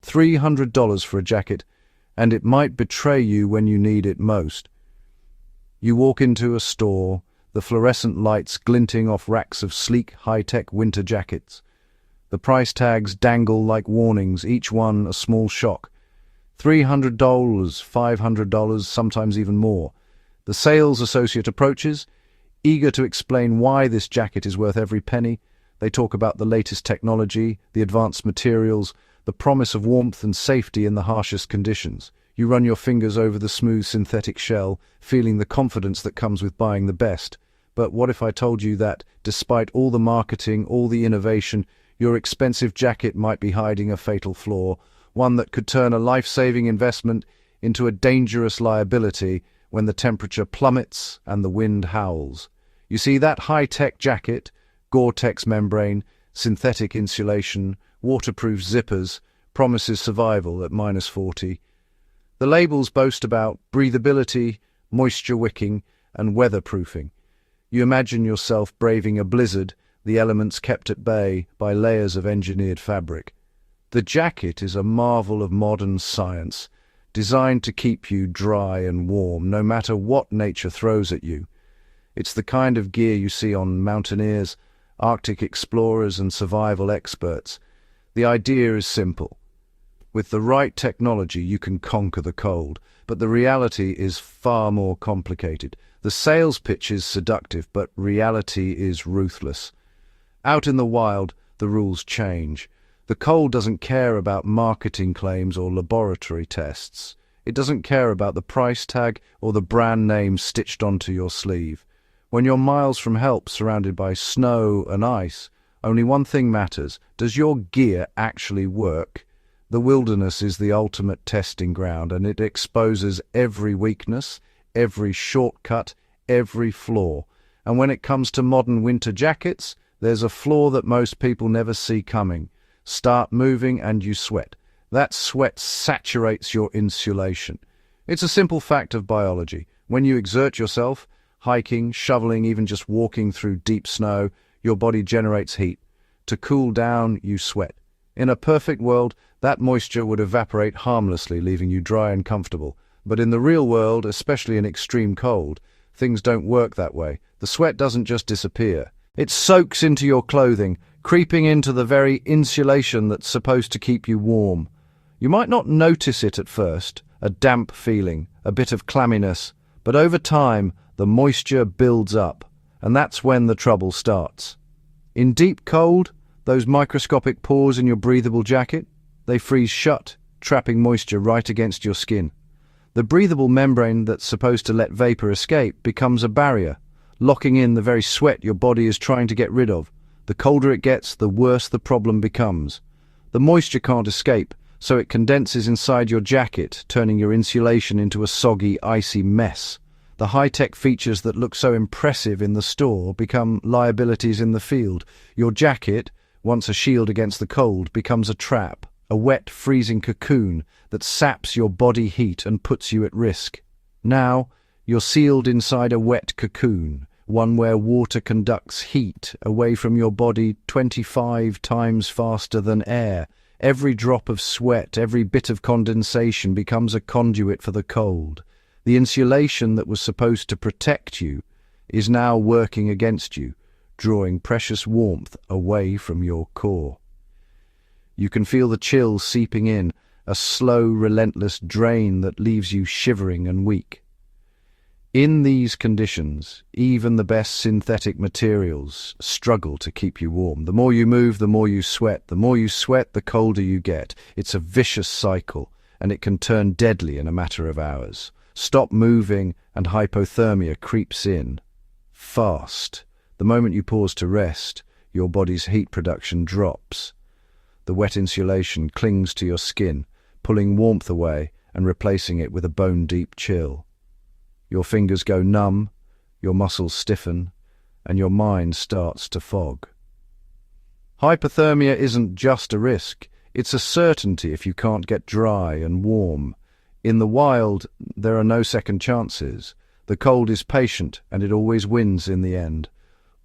$300 for a jacket, and it might betray you when you need it most. You walk into a store, the fluorescent lights glinting off racks of sleek, high-tech winter jackets. The price tags dangle like warnings, each one a small shock. $300, $500, sometimes even more. The sales associate approaches, eager to explain why this jacket is worth every penny. They talk about the latest technology, the advanced materials, the promise of warmth and safety in the harshest conditions. You run your fingers over the smooth synthetic shell, feeling the confidence that comes with buying the best. But what if I told you that, despite all the marketing, all the innovation, your expensive jacket might be hiding a fatal flaw, one that could turn a life-saving investment into a dangerous liability when the temperature plummets and the wind howls? You see, that high-tech jacket, Gore-Tex membrane, synthetic insulation, waterproof zippers, promises survival at -40. The labels boast about breathability, moisture wicking, and weatherproofing. You imagine yourself braving a blizzard, the elements kept at bay by layers of engineered fabric. The jacket is a marvel of modern science, designed to keep you dry and warm, no matter what nature throws at you. It's the kind of gear you see on mountaineers, Arctic explorers, and survival experts. The idea is simple. With the right technology, you can conquer the cold, but the reality is far more complicated. The sales pitch is seductive, but reality is ruthless. Out in the wild, the rules change. The cold doesn't care about marketing claims or laboratory tests. It doesn't care about the price tag or the brand name stitched onto your sleeve. When you're miles from help, surrounded by snow and ice, only one thing matters. Does your gear actually work? The wilderness is the ultimate testing ground, and it exposes every weakness, every shortcut, every flaw. And when it comes to modern winter jackets, there's a flaw that most people never see coming. Start moving and you sweat. That sweat saturates your insulation. It's a simple fact of biology. When you exert yourself, hiking, shoveling, even just walking through deep snow, your body generates heat. To cool down, you sweat. In a perfect world, that moisture would evaporate harmlessly, leaving you dry and comfortable. But in the real world, especially in extreme cold, things don't work that way. The sweat doesn't just disappear. It soaks into your clothing, creeping into the very insulation that's supposed to keep you warm. You might not notice it at first, a damp feeling, a bit of clamminess, but over time, the moisture builds up, and that's when the trouble starts. In deep cold, those microscopic pores in your breathable jacket, they freeze shut, trapping moisture right against your skin. The breathable membrane that's supposed to let vapor escape becomes a barrier, locking in the very sweat your body is trying to get rid of. The colder it gets, the worse the problem becomes. The moisture can't escape, so it condenses inside your jacket, turning your insulation into a soggy, icy mess. The high-tech features that look so impressive in the store become liabilities in the field. Your jacket, once a shield against the cold, becomes a trap, a wet, freezing cocoon that saps your body heat and puts you at risk. Now, you're sealed inside a wet cocoon, one where water conducts heat away from your body 25 times faster than air. Every drop of sweat, every bit of condensation becomes a conduit for the cold. The insulation that was supposed to protect you is now working against you, drawing precious warmth away from your core. You can feel the chill seeping in, a slow, relentless drain that leaves you shivering and weak. In these conditions, even the best synthetic materials struggle to keep you warm. The more you move, the more you sweat. The more you sweat, the colder you get. It's a vicious cycle, and it can turn deadly in a matter of hours. Stop moving, and hypothermia creeps in. Fast. The moment you pause to rest, your body's heat production drops. The wet insulation clings to your skin, pulling warmth away and replacing it with a bone-deep chill. Your fingers go numb, your muscles stiffen, and your mind starts to fog. Hypothermia isn't just a risk, it's a certainty if you can't get dry and warm. In the wild, there are no second chances. The cold is patient, and it always wins in the end.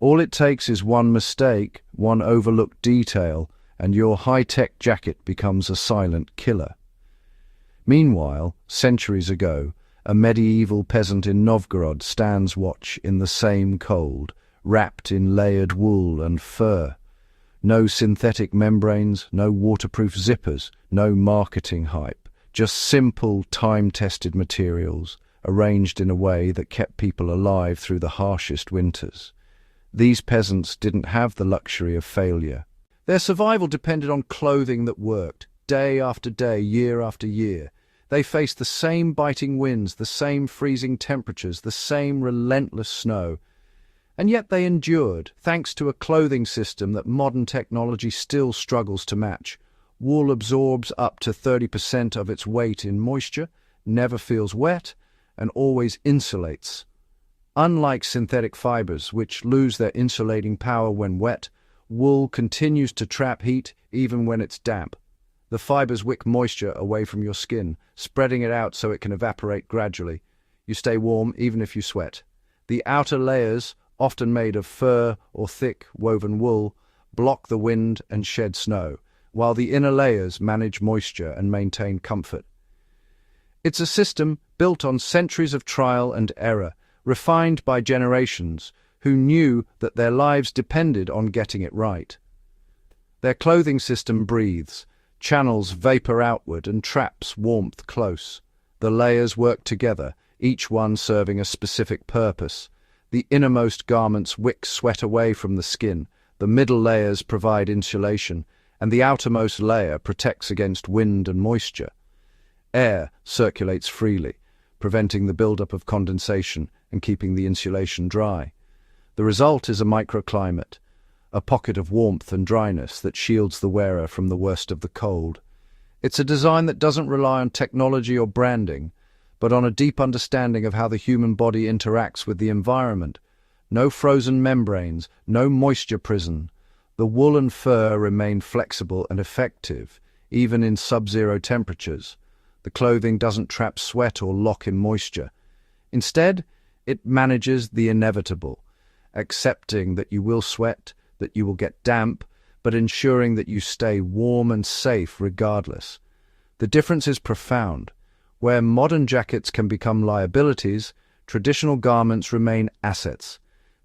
All it takes is one mistake, one overlooked detail, and your high-tech jacket becomes a silent killer. Meanwhile, centuries ago, a medieval peasant in Novgorod stands watch in the same cold, wrapped in layered wool and fur. No synthetic membranes, no waterproof zippers, no marketing hype, just simple, time-tested materials, arranged in a way that kept people alive through the harshest winters. These peasants didn't have the luxury of failure. Their survival depended on clothing that worked, day after day, year after year. They faced the same biting winds, the same freezing temperatures, the same relentless snow. And yet they endured, thanks to a clothing system that modern technology still struggles to match. Wool absorbs up to 30% of its weight in moisture, never feels wet, and always insulates. Unlike synthetic fibers, which lose their insulating power when wet, wool continues to trap heat even when it's damp. The fibers wick moisture away from your skin, spreading it out so it can evaporate gradually. You stay warm even if you sweat. The outer layers, often made of fur or thick woven wool, block the wind and shed snow, while the inner layers manage moisture and maintain comfort. It's a system built on centuries of trial and error, refined by generations who knew that their lives depended on getting it right. Their clothing system breathes, channels vapor outward and traps warmth close. The layers work together, each one serving a specific purpose. The innermost garments wick sweat away from the skin, the middle layers provide insulation, and the outermost layer protects against wind and moisture. Air circulates freely, preventing the buildup of condensation and keeping the insulation dry. The result is a microclimate, a pocket of warmth and dryness that shields the wearer from the worst of the cold. It's a design that doesn't rely on technology or branding, but on a deep understanding of how the human body interacts with the environment. No frozen membranes, no moisture prison. The wool and fur remain flexible and effective, even in sub-zero temperatures. The clothing doesn't trap sweat or lock in moisture. Instead, it manages the inevitable, accepting that you will sweat, that you will get damp, but ensuring that you stay warm and safe regardless. The difference is profound. Where modern jackets can become liabilities, traditional garments remain assets.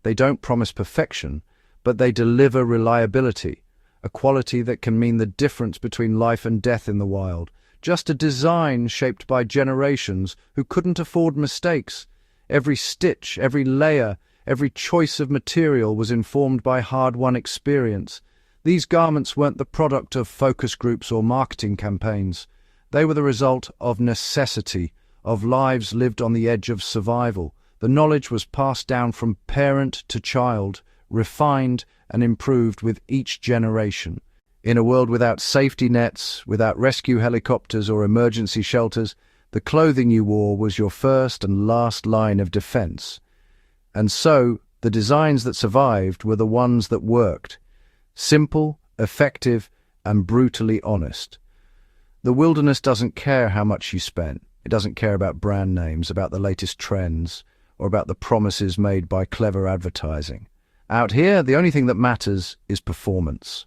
They don't promise perfection, but they deliver reliability, a quality that can mean the difference between life and death in the wild. Just a design shaped by generations who couldn't afford mistakes. Every stitch, every layer, every choice of material was informed by hard-won experience. These garments weren't the product of focus groups or marketing campaigns. They were the result of necessity, of lives lived on the edge of survival. The knowledge was passed down from parent to child, refined and improved with each generation. In a world without safety nets, without rescue helicopters or emergency shelters, the clothing you wore was your first and last line of defense. And so, the designs that survived were the ones that worked. Simple, effective, and brutally honest. The wilderness doesn't care how much you spent. It doesn't care about brand names, about the latest trends, or about the promises made by clever advertising. Out here, the only thing that matters is performance.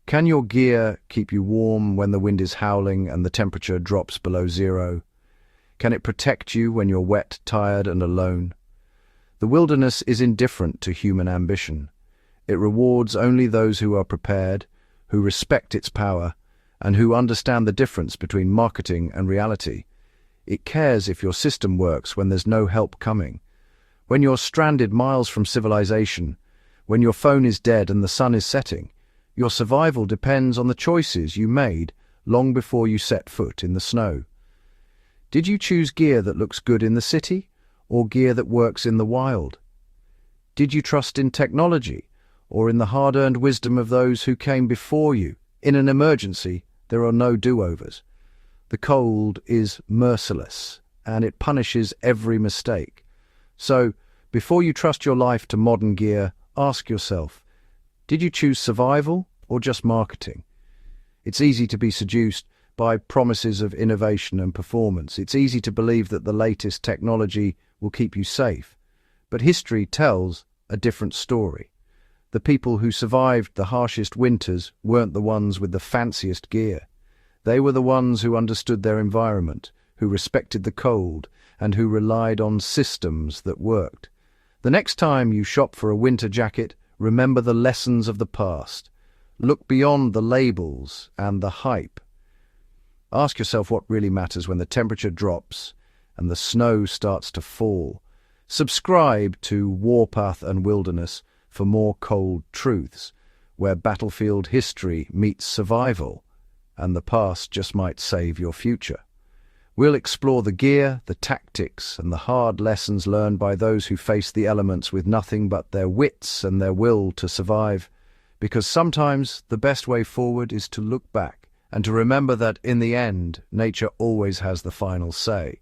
Can your gear keep you warm when the wind is howling and the temperature drops below zero? Can it protect you when you're wet, tired, and alone? The wilderness is indifferent to human ambition. It rewards only those who are prepared, who respect its power, and who understand the difference between marketing and reality. It cares if your system works when there's no help coming. When you're stranded miles from civilization, when your phone is dead and the sun is setting, your survival depends on the choices you made long before you set foot in the snow. Did you choose gear that looks good in the city, or gear that works in the wild? Did you trust in technology, or in the hard-earned wisdom of those who came before you? In an emergency, there are no do-overs. The cold is merciless, and it punishes every mistake. So, before you trust your life to modern gear, ask yourself, did you choose survival or just marketing? It's easy to be seduced by promises of innovation and performance. It's easy to believe that the latest technology will keep you safe. But history tells a different story. The people who survived the harshest winters weren't the ones with the fanciest gear. They were the ones who understood their environment, who respected the cold, and who relied on systems that worked. The next time you shop for a winter jacket, remember the lessons of the past. Look beyond the labels and the hype. Ask yourself what really matters when the temperature drops and the snow starts to fall. Subscribe to Warpath and Wilderness for more cold truths, where battlefield history meets survival, and the past just might save your future. We'll explore the gear, the tactics, and the hard lessons learned by those who face the elements with nothing but their wits and their will to survive, because sometimes the best way forward is to look back and to remember that, in the end, nature always has the final say.